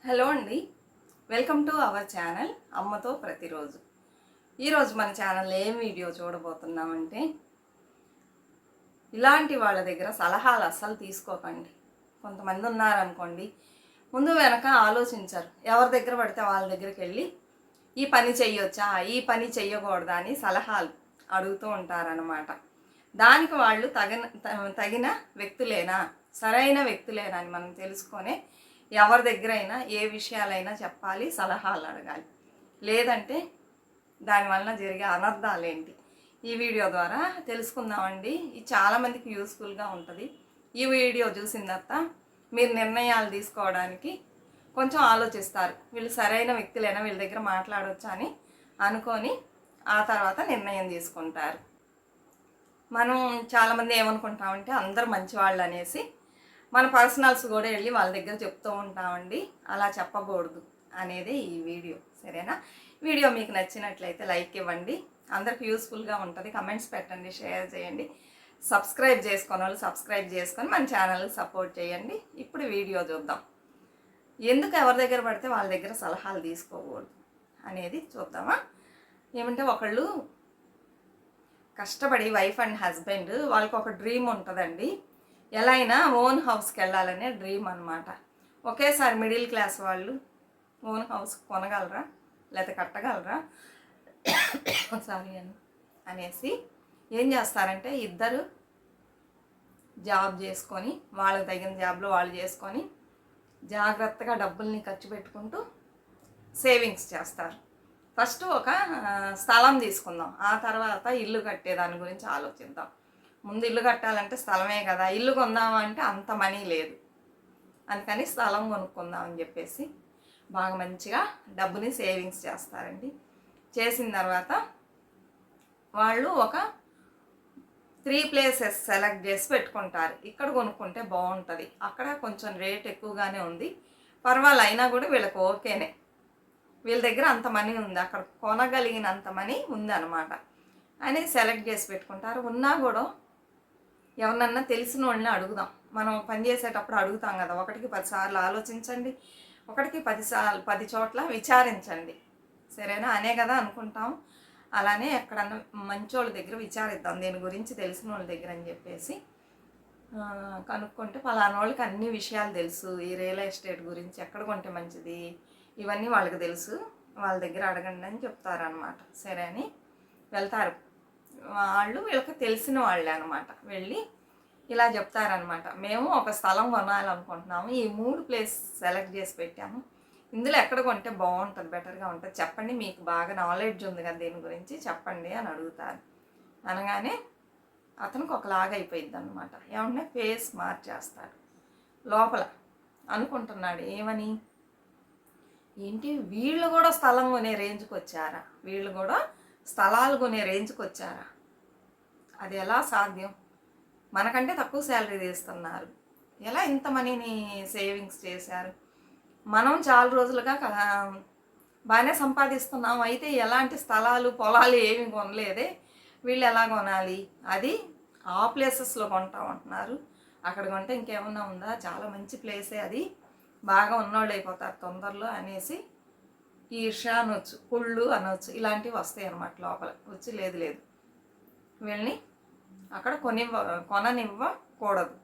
Hello అండి, welcome to our channel అమ్మతో ప్రతిరోజు. ఈరోజు మన ఛానల్లో ఏం వీడియో చూడబోతున్నామంటే, ఇలాంటి వాళ్ళ దగ్గర సలహాలు అస్సలు తీసుకోకండి. కొంతమంది ఉన్నారనుకోండి, ముందు వెనక ఆలోచించరు. ఎవరి దగ్గర పడితే వాళ్ళ దగ్గరికి వెళ్ళి ఈ పని చెయ్యొచ్చా, ఈ పని చెయ్యకూడదా అని సలహాలు అడుగుతూ ఉంటారనమాట. దానికి వాళ్ళు తగిన వ్యక్తులేనా, సరైన వ్యక్తులేనా అని మనం తెలుసుకొని ఎవరి దగ్గరైనా ఏ విషయాలైనా చెప్పాలి, సలహాలు అడగాలి. లేదంటే దానివల్ల జరిగే అనర్థాలేంటి ఈ వీడియో ద్వారా తెలుసుకుందామండి. ఇది చాలామందికి యూస్ఫుల్గా ఉంటుంది. ఈ వీడియో చూసిన తర్వాత మీరు నిర్ణయాలు తీసుకోవడానికి కొంచెం ఆలోచిస్తారు. వీళ్ళు సరైన వ్యక్తులైనా, వీళ్ళ దగ్గర మాట్లాడవచ్చా అని అనుకొని ఆ తర్వాత నిర్ణయం తీసుకుంటారు. మనం చాలామంది ఏమనుకుంటామంటే అందరూ మంచివాళ్ళు అనేసి మన పర్సనల్స్ కూడా వెళ్ళి వాళ్ళ దగ్గర చెప్తూ ఉంటామండి. అలా చెప్పకూడదు అనేది ఈ వీడియో, సరేనా? వీడియో మీకు నచ్చినట్లయితే లైక్ ఇవ్వండి, అందరికి యూస్ఫుల్గా ఉంటుంది. కమెంట్స్ పెట్టండి, షేర్ చేయండి. సబ్స్క్రైబ్ చేసుకున్న వాళ్ళు సబ్స్క్రైబ్ చేసుకొని మన ఛానల్కి సపోర్ట్ చేయండి. ఇప్పుడు వీడియో చూద్దాం. ఎందుకు ఎవరి దగ్గర పడితే వాళ్ళ దగ్గర సలహాలు తీసుకోకూడదు అనేది చూద్దామా? ఏమంటే ఒకళ్ళు కష్టపడి వైఫ్ అండ్ హస్బెండ్ వాళ్ళకి ఒక డ్రీమ్ ఉంటుందండి. ఎలా అయినా ఓన్ హౌస్కి వెళ్ళాలనే డ్రీమ్ అనమాట. ఒకేసారి మిడిల్ క్లాస్ వాళ్ళు ఓన్ హౌస్ కొనగలరా లేకపోతే కట్టగలరా సారీ అనేసి ఏం చేస్తారంటే ఇద్దరు జాబ్ చేసుకొని వాళ్ళకి తగిన జాబ్లో వాళ్ళు చేసుకొని జాగ్రత్తగా డబ్బుల్ని ఖర్చు పెట్టుకుంటూ సేవింగ్స్ చేస్తారు. ఫస్ట్ ఒక స్థలం తీసుకుందాం, ఆ తర్వాత ఇల్లు కట్టేదాని గురించి ఆలోచిద్దాం. ముందు ఇల్లు కట్టాలంటే స్థలమే కదా, ఇల్లు కొందామంటే అంత మనీ లేదు. అందుకని స్థలం కొనుక్కుందామని చెప్పేసి బాగా మంచిగా డబ్బుని సేవింగ్స్ చేస్తారండి. చేసిన తర్వాత వాళ్ళు ఒక 3 ప్లేసెస్ సెలెక్ట్ చేసి పెట్టుకుంటారు. ఇక్కడ కొనుక్కుంటే బాగుంటుంది, అక్కడ కొంచెం రేట్ ఎక్కువగానే ఉంది, పర్వాలేదు అయినా కూడా వీళ్ళకి ఓకేనే, వీళ్ళ దగ్గర అంత మనీ ఉంది, అక్కడ కొనగలిగినంత మనీ ఉంది అనమాట అని సెలెక్ట్ చేసి పెట్టుకుంటారు. ఉన్నా కూడా ఎవరినన్నా తెలిసిన వాళ్ళని అడుగుదాం. మనం పని చేసేటప్పుడు అడుగుతాం కదా, 1కి 10 సార్లు ఆలోచించండి, 1కి 10 చోట్ల విచారించండి, సరేనా అనే కదా అనుకుంటాం. అలానే ఎక్కడన్నా మంచోళ్ళ దగ్గర విచారిద్దాం, దీని గురించి తెలిసిన వాళ్ళ దగ్గర అని చెప్పేసి కనుక్కుంటే పలానా వాళ్ళకి అన్ని విషయాలు తెలుసు, ఈ రియల్ ఎస్టేట్ గురించి ఎక్కడ కొంటే మంచిది ఇవన్నీ వాళ్ళకి తెలుసు, వాళ్ళ దగ్గర అడగండి అని చెప్తారనమాట. సరే అని వెళ్తారు. వాళ్ళు వీళ్ళకి తెలిసిన వాళ్ళే అనమాట. వెళ్ళి ఇలా చెప్తారనమాట, మేము ఒక స్థలం కొనాలనుకుంటున్నాము, ఈ 3 ప్లేస్ సెలెక్ట్ చేసి పెట్టాము, ఇందులో ఎక్కడ కొంటే బాగుంటుంది, బెటర్గా ఉంటుంది, చెప్పండి, మీకు బాగా నాలెడ్జ్ ఉంది కదా దీని గురించి చెప్పండి అని అడుగుతారు. అనగానే అతనికి ఒకలాగా అయిపోయింది అనమాట. ఏమంటే ఫేస్ మార్చేస్తాడు. లోపల అనుకుంటున్నాడు ఏమని, ఏంటి వీళ్ళు కూడా స్థలం కొనే రేంజ్కి వచ్చారా, వీళ్ళు కూడా స్థలాలు కొనే రేంజ్కి వచ్చారా, అది ఎలా సాధ్యం, మనకంటే తక్కువ శాలరీ తీస్తున్నారు, ఎలా ఇంత మనీని సేవింగ్స్ చేశారు, మనం చాలా రోజులుగా బాగానే సంపాదిస్తున్నాం, అయితే ఎలాంటి స్థలాలు పొలాలు ఏమి కొనలేదే, వీళ్ళు ఎలా కొనాలి, అది ఆ ప్లేసెస్లో కొంటామంటున్నారు, అక్కడ కొంటే ఇంకేమన్నా ఉందా, చాలా మంచి ప్లేసే అది, బాగా ఉన్నోళ్ళు అయిపోతారు తొందరలో అనేసి ఈర్ష్య అనొచ్చు, కుళ్ళు అనొచ్చు, ఇలాంటివి వస్తాయి అన్నమాట లోపల వచ్చి. లేదు వీళ్ళని అక్కడ కొననివ్వకూడదు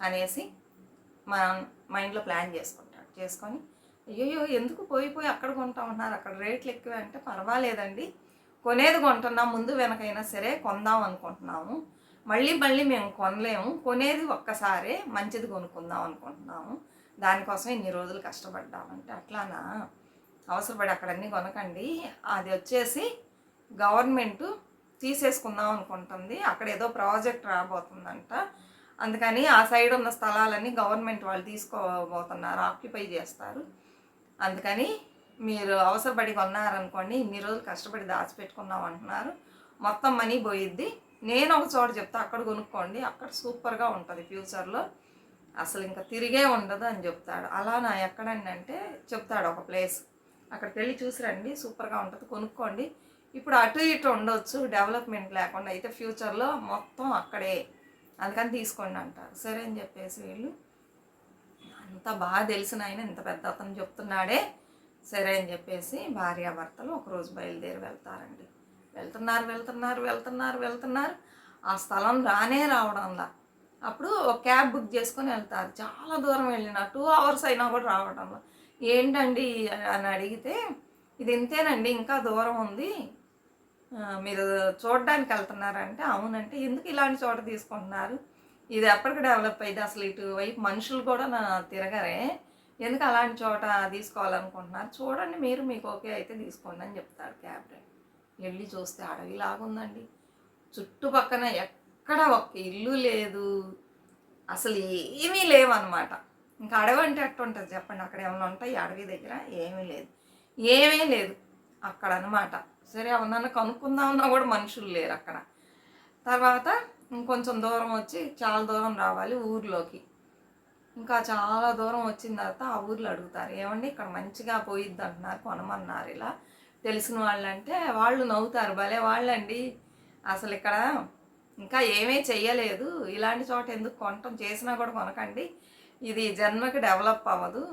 అనేసి మన మైండ్లో ప్లాన్ చేసుకొని అయ్యో ఎందుకు పోయి అక్కడ కొంటా ఉంటున్నారు, అక్కడ రేట్లు ఎక్కువ అంటే పర్వాలేదండి, కొనేది కొంటున్నాం, ముందు వెనకైనా సరే కొందాం అనుకుంటున్నాము, మళ్ళీ మేము కొనలేము, కొనేది ఒక్కసారే మంచిది కొనుక్కుందాం అనుకుంటున్నాము, దానికోసం ఇన్ని రోజులు కష్టపడ్డామంటే అట్లానా, అవసరపడి అక్కడ అన్నీ కొనకండి, అది వచ్చేసి గవర్నమెంటు తీసేసుకుందాం అనుకుంటుంది, అక్కడ ఏదో ప్రాజెక్ట్ రాబోతుందంట, అందుకని ఆ సైడ్ ఉన్న స్థలాలన్నీ గవర్నమెంట్ వాళ్ళు తీసుకోబోతున్నారు, ఆక్యుపై చేస్తారు, అందుకని మీరు అవసరపడి కొన్నారనుకోండి, ఇన్ని రోజులు కష్టపడి దాచిపెట్టుకున్నాం అంటున్నారు, మొత్తం మనీ పోయిద్ది, నేను ఒక చోట చెప్తా అక్కడ కొనుక్కోండి, అక్కడ సూపర్గా ఉంటుంది, ఫ్యూచర్లో అసలు ఇంకా తిరిగే ఉండదు అని చెప్తాడు. అలా నా ఎక్కడండి అంటే చెప్తాడు ఒక ప్లేస్, అక్కడికి వెళ్ళి చూసి రండి, సూపర్గా ఉంటుంది, కొనుక్కోండి, ఇప్పుడు అటు ఇటు ఉండొచ్చు డెవలప్మెంట్ లేకుండా, అయితే ఫ్యూచర్లో మొత్తం అక్కడే, అందుకని తీసుకోండి అంటారు. సరే అని చెప్పేసి వీళ్ళు అంత బాగా తెలిసిన ఆయన ఇంత పెద్ద అతను చెప్తున్నాడే, సరే అని చెప్పేసి భార్యాభర్తలు ఒకరోజు బయలుదేరి వెళ్తారండి. వెళ్తున్నారు వెళ్తున్నారు వెళ్తున్నారు వెళ్తున్నారు ఆ స్థలం రానే రావడంలా. అప్పుడు ఒక క్యాబ్ బుక్ చేసుకొని వెళ్తారు. చాలా దూరం వెళ్ళిన 2 hours అయినా కూడా రావడంలా. ఏంటండి అని అడిగితే, ఇది ఇంతేనండి ఇంకా దూరం ఉంది, మీరు చూడడానికి వెళ్తున్నారంటే, అవునంటే ఎందుకు ఇలాంటి చోట తీసుకుంటున్నారు, ఇది ఎప్పటికి డెవలప్ అయింది, అసలు ఇటువైపు మనుషులు కూడా తిరగరే, ఎందుకు అలాంటి చోట తీసుకోవాలనుకుంటున్నారు, చూడండి మీరు, మీకు ఓకే అయితే తీసుకోండి అని చెప్తాడు క్యాబ్ డ్రైవర్. వెళ్ళి చూస్తే అడవిలాగుందండి. చుట్టుపక్కన ఎక్కడ ఒక్క ఇల్లు లేదు, అసలు ఏమీ లేవన్నమాట. ఇంకా అడవి అంటే ఎట్టుంటుంది చెప్పండి, అక్కడ ఏమైనా ఉంటాయి అడవి దగ్గర? ఏమీ లేదు, ఏమీ లేదు అక్కడ అనమాట. సరే ఎవరన్నా కనుక్కుందామన్నా కూడా మనుషులు లేరు అక్కడ. తర్వాత ఇంకొంచెం దూరం వచ్చి, చాలా దూరం రావాలి ఊర్లోకి. ఇంకా చాలా దూరం వచ్చిన తర్వాత ఆ ఊర్లో అడుగుతారు, ఏమండి ఇక్కడ మంచిగా పోయిద్ది అంటున్నారు, కొనమన్నారు ఇలా తెలిసిన వాళ్ళంటే, వాళ్ళు నవ్వుతారు, భలే వాళ్ళండి, అసలు ఇక్కడ ఇంకా ఏమీ చెయ్యలేదు, ఇలాంటి చోట ఎందుకు కొనటం, చేసినా కూడా కొనకండి, ఇది జన్మకి డెవలప్ అవ్వదు,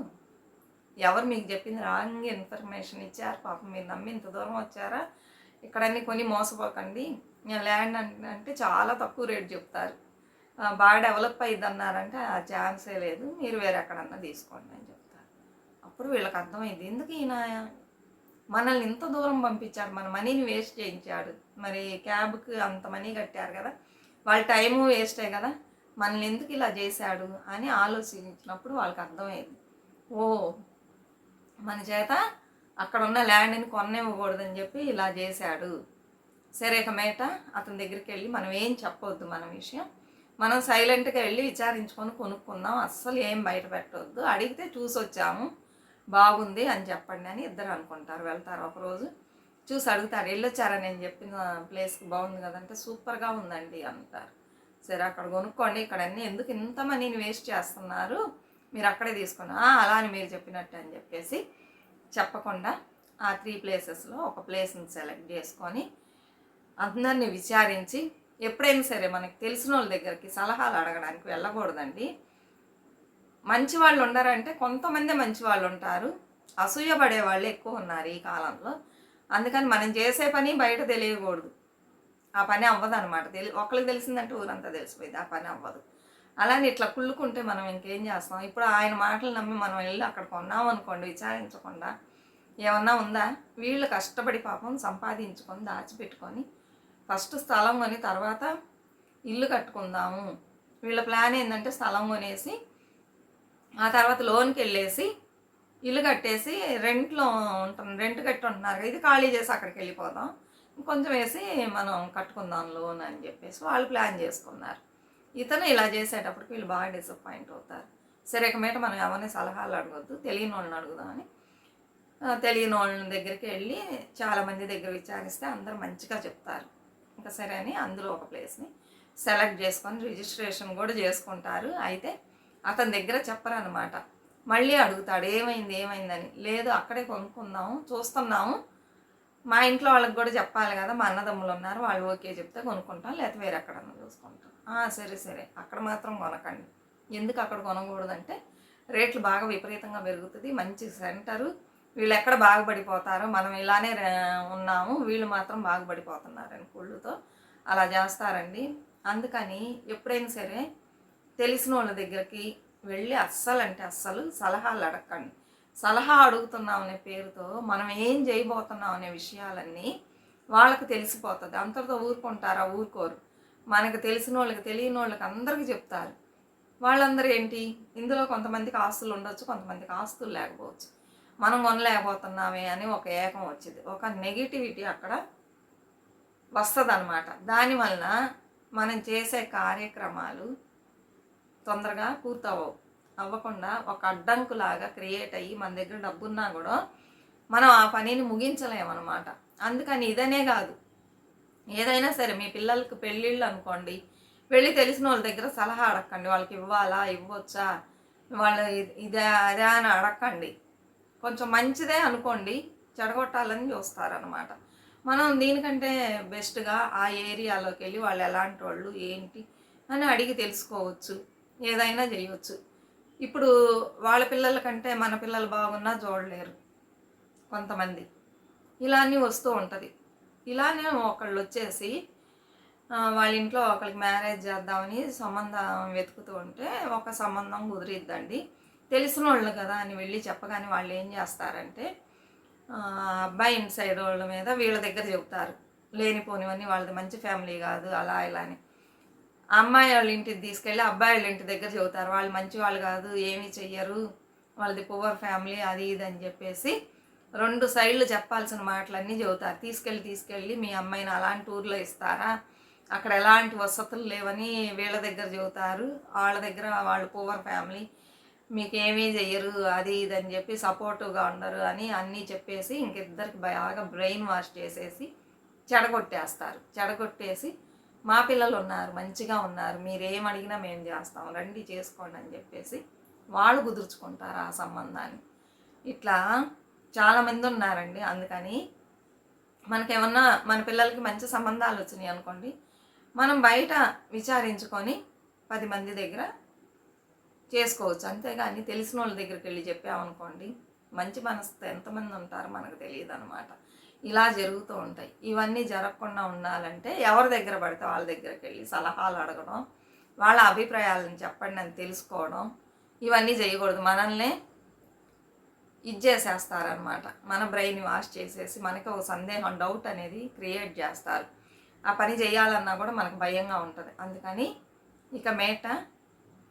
ఎవరు మీకు చెప్పింది రాంగ్ ఇన్ఫర్మేషన్ ఇచ్చారు, పాపం మీరు నమ్మి ఇంత దూరం వచ్చారా, ఇక్కడన్నీ కొని మోసపోకండి, ల్యాండ్ అంటే చాలా తక్కువ రేట్ చెప్తారు, బాగా డెవలప్ అయ్యిద్ది అన్నారంటే ఆ ఛాన్సే లేదు, మీరు వేరే ఎక్కడన్నా తీసుకోండి అని చెప్తారు. అప్పుడు వీళ్ళకి అర్థమైంది, ఎందుకు ఈయన మనల్ని ఇంత దూరం పంపించాడు, మన మనీని వేస్ట్ చేయించాడు, మరి క్యాబ్కి అంత మనీ కట్టారు కదా, వాళ్ళ టైము వేస్టే కదా, మనల్ని ఎందుకు ఇలా చేశాడు అని ఆలోచించినప్పుడు వాళ్ళకి అర్థమైంది, ఓ మన చేత అక్కడ ఉన్న ల్యాండ్ని కొననివ్వకూడదని చెప్పి ఇలా చేశాడు. సరే ఇక మేట అతని దగ్గరికి వెళ్ళి మనం ఏం చెప్పొద్దు మన విషయం, మనం సైలెంట్గా వెళ్ళి విచారించుకొని కొనుక్కుందాం, అస్సలు ఏం బయట పెట్టవద్దు, అడిగితే చూసి వచ్చాము బాగుంది అని చెప్పండి అని ఇద్దరు అనుకుంటారు. వెళ్తారు, ఒకరోజు చూసి అడుగుతారు, వెళ్ళొచ్చారా నేను చెప్పిన ప్లేస్కి, బాగుంది కదంటే సూపర్గా ఉందండి అంటారు. సరే అక్కడ కొనుక్కోండి, ఇక్కడ అన్నీ ఎందుకు ఇంత మనీని వేస్ట్ చేస్తున్నారు, మీరు అక్కడే తీసుకున్నా, అలా అని మీరు చెప్పినట్టు అని చెప్పేసి చెప్పకుండా ఆ 3 ప్లేసెస్లో ఒక ప్లేస్ని సెలెక్ట్ చేసుకొని అందరినీ విచారించి, ఎప్పుడైనా సరే మనకి తెలిసిన వాళ్ళ దగ్గరికి సలహాలు అడగడానికి వెళ్ళకూడదండి. మంచి వాళ్ళు ఉండరంటే కొంతమంది మంచి వాళ్ళు ఉంటారు, అసూయపడే వాళ్ళు ఎక్కువ ఉన్నారు ఈ కాలంలో, అందుకని మనం చేసే పని బయట తెలియకూడదు, ఆ పని అవ్వదు అనమాట. ఒకరికి తెలిసిందంటే ఊరంతా తెలిసిపోయింది, ఆ పని అవ్వదు. అలానే ఇట్లా కుళ్ళుకుంటే మనం ఇంకేం చేస్తాం. ఇప్పుడు ఆయన మాటలు నమ్మి మనం వెళ్ళి అక్కడ కొన్నాం అనుకోండి, విచారించకుండా ఏమన్నా ఉందా, వీళ్ళు కష్టపడి పాపం సంపాదించుకొని దాచిపెట్టుకొని ఫస్ట్ స్థలం కొని తర్వాత ఇల్లు కట్టుకుందాము, వీళ్ళ ప్లాన్ ఏంటంటే స్థలం కొనేసి ఆ తర్వాత లోన్కి వెళ్ళేసి ఇల్లు కట్టేసి రెంట్లో ఉంటుంది, రెంట్ కట్టి ఉంటున్నారు, ఇది ఖాళీ చేసి అక్కడికి వెళ్ళిపోదాం, కొంచెం వేసి మనం కట్టుకుందాం లోన్ అని చెప్పేసి వాళ్ళు ప్లాన్ చేసుకున్నారు. ఇతను ఇలా చేసేటప్పటికి వీళ్ళు బాగా డిసప్పాయింట్ అవుతారు. సరే ఇక మీట మనం ఎవరిని సలహాలు అడగొద్దు, తెలియని వాళ్ళని అడుగుదామని తెలియని వాళ్ళ దగ్గరికి వెళ్ళి చాలామంది దగ్గర విచారిస్తే అందరూ మంచిగా చెప్తారు. ఇంకా సరే అని అందులో ఒక ప్లేస్ని సెలెక్ట్ చేసుకొని రిజిస్ట్రేషన్ కూడా చేసుకుంటారు. అయితే అతని దగ్గర చెప్పరనమాట, మళ్ళీ అడుగుతాడు ఏమైంది ఏమైందని, లేదు అక్కడే కొనుక్కుందాము చూస్తున్నాము, మా ఇంట్లో వాళ్ళకి కూడా చెప్పాలి కదా, మా అన్నదమ్ములు ఉన్నారు, వాళ్ళు ఓకే చెప్తే కొనుక్కుంటాం, లేకపోతే వేరే ఎక్కడన్నా చూసుకుంటాం. సరే సరే అక్కడ మాత్రం కొనకండి, ఎందుకు అక్కడ కొనకూడదంటే రేట్లు బాగా విపరీతంగా పెరుగుతుంది, మంచి సెంటరు, వీళ్ళు ఎక్కడ బాగుపడిపోతారో, మనం ఇలానే ఉన్నాము, వీళ్ళు మాత్రం బాగుపడిపోతున్నారని కుళ్ళుతో అలా చేస్తారండి. అందుకని ఎప్పుడైనా సరే తెలిసిన వాళ్ళ దగ్గరికి వెళ్ళి అస్సలు అంటే అస్సలు సలహాలు అడగండి. సలహా అడుగుతున్నాం అనే పేరుతో మనం ఏం చేయబోతున్నాం అనే విషయాలన్నీ వాళ్ళకి తెలిసిపోతుంది, అంతటితో ఊరుకుంటారా, ఊరుకోరు. మనకు తెలిసిన వాళ్ళకి తెలియని వాళ్ళకి అందరికీ చెప్తారు. వాళ్ళందరూ ఏంటి, ఇందులో కొంతమందికి ఆస్తులు ఉండొచ్చు, కొంతమందికి ఆస్తులు లేకపోవచ్చు, మనం కొనలేకపోతున్నామే అని ఒక ఏకం వచ్చింది, ఒక నెగిటివిటీ అక్కడ వస్తుంది అనమాట. దానివలన మనం చేసే కార్యక్రమాలు తొందరగా అవ్వకుండా ఒక అడ్డంకులాగా క్రియేట్ అయ్యి మన దగ్గర డబ్బున్నా కూడా మనం ఆ పనిని ముగించలేమన్నమాట. అందుకని ఇదనే కాదు, ఏదైనా సరే మీ పిల్లలకి పెళ్ళిళ్ళు అనుకోండి, వెళ్ళి తెలిసిన వాళ్ళ దగ్గర సలహా అడగండి, వాళ్ళకి ఇవ్వాలా ఇవ్వచ్చా, వాళ్ళు ఇదే అదే అని అడగండి, కొంచెం మంచిదే అనుకోండి, చెడగొట్టాలని చూస్తారనమాట. మనం దీనికంటే బెస్ట్గా ఆ ఏరియాలోకి వెళ్ళి వాళ్ళు ఎలాంటి వాళ్ళు ఏంటి అని అడిగి తెలుసుకోవచ్చు, ఏదైనా చేయవచ్చు. ఇప్పుడు వాళ్ళ పిల్లల కంటే మన పిల్లలు బాగున్నా చూడలేరు కొంతమంది. ఇలా అన్నీ వస్తూ ఉంటుంది. ఇలానే ఒకళ్ళు వచ్చేసి వాళ్ళ ఇంట్లో ఒకళ్ళకి మ్యారేజ్ చేద్దామని సంబంధం వెతుకుతూ ఉంటే ఒక సంబంధం కుదిరిద్దండి. తెలిసినోళ్ళు కదా అని వెళ్ళి చెప్పగానే వాళ్ళు ఏం చేస్తారంటే అబ్బాయి ఇంటి సైడ్ వాళ్ళ మీద వీళ్ళ దగ్గర చెబుతారు. లేనిపోనివన్నీ వాళ్ళది మంచి ఫ్యామిలీ కాదు అలా ఇలా అని. అమ్మాయి వాళ్ళ ఇంటికి తీసుకెళ్ళి అబ్బాయి వాళ్ళ ఇంటి దగ్గర చెబుతారు. వాళ్ళు మంచి వాళ్ళు కాదు, ఏమీ చెయ్యరు, వాళ్ళది పువర్ ఫ్యామిలీ అది ఇది అని చెప్పేసి 2 సైడ్లు చెప్పాల్సిన మాటలన్నీ చెబుతారు. తీసుకెళ్ళి మీ అమ్మాయిని అలాంటి ఊర్లో ఇస్తారా, అక్కడ ఎలాంటి వసతులు లేవని వీళ్ళ దగ్గర చెబుతారు. వాళ్ళ దగ్గర వాళ్ళు పువర్ ఫ్యామిలీ, మీకేమీ చెయ్యరు అది ఇది అని చెప్పి సపోర్టివ్గా ఉండరు అని అన్నీ చెప్పేసి ఇంకిద్దరికి బాగా బ్రెయిన్ వాష్ చేసేసి చెడగొట్టేసి మా పిల్లలు ఉన్నారు, మంచిగా ఉన్నారు, మీరేం అడిగినా మేము చేస్తాం, రండి చేసుకోండి అని చెప్పేసి వాళ్ళు కుదుర్చుకుంటారు ఆ సంబంధాన్ని. ఇట్లా చాలామంది ఉన్నారండి. అందుకని మనకేమన్నా మన పిల్లలకి మంచి సంబంధాలు వచ్చినాయి అనుకోండి, మనం బయట విచారించుకొని 10 మంది దగ్గర చేసుకోవచ్చు. అంతేగాని తెలిసిన వాళ్ళ దగ్గరికి వెళ్ళి చెప్పామనుకోండి, మంచి మనసుతో ఎంతమంది ఉంటారో మనకు తెలియదు అనమాట. ఇలా జరుగుతూ ఉంటాయి. ఇవన్నీ జరగకుండా ఉండాలంటే ఎవరి దగ్గర పడితే వాళ్ళ దగ్గరికి వెళ్ళి సలహాలు అడగడం, వాళ్ళ అభిప్రాయాలను చెప్పండి అని తెలుసుకోవడం, ఇవన్నీ చేయకూడదు. మనల్నే చేసేస్తారనమాట. మన బ్రెయిన్ వాష్ చేసేసి మనకి ఒక సందేహం, డౌట్ అనేది క్రియేట్ చేస్తారు. ఆ పని చేయాలన్నా కూడా మనకు భయంగా ఉంటుంది. అందుకని ఇక మేట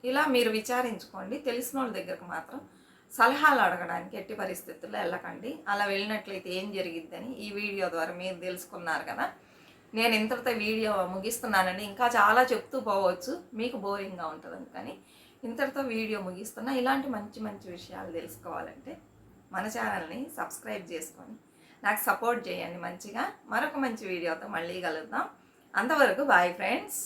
ఇలా మీరు విచారించుకోండి. తెలిసిన వాళ్ళ దగ్గరకు మాత్రం సలహాలు అడగడానికి ఎట్టి పరిస్థితుల్లో వెళ్ళకండి. అలా వెళ్ళినట్లయితే ఏం జరిగిద్దని ఈ వీడియో ద్వారా మీరు తెలుసుకున్నారు కదా. నేను ఇంతటితో వీడియో ముగిస్తున్నానండి. ఇంకా చాలా చెప్తూ పోవచ్చు, మీకు బోరింగ్గా ఉంటుంది. అందుకని ఇంతటితో వీడియో ముగిస్తున్నా. ఇలాంటి మంచి మంచి విషయాలు తెలుసుకోవాలంటే మన ఛానల్ని సబ్స్క్రైబ్ చేసుకొని నాకు సపోర్ట్ చేయండి మంచిగా. మరొక మంచి వీడియోతో మళ్ళీ కలుద్దాం. అంతవరకు బాయ్ ఫ్రెండ్స్.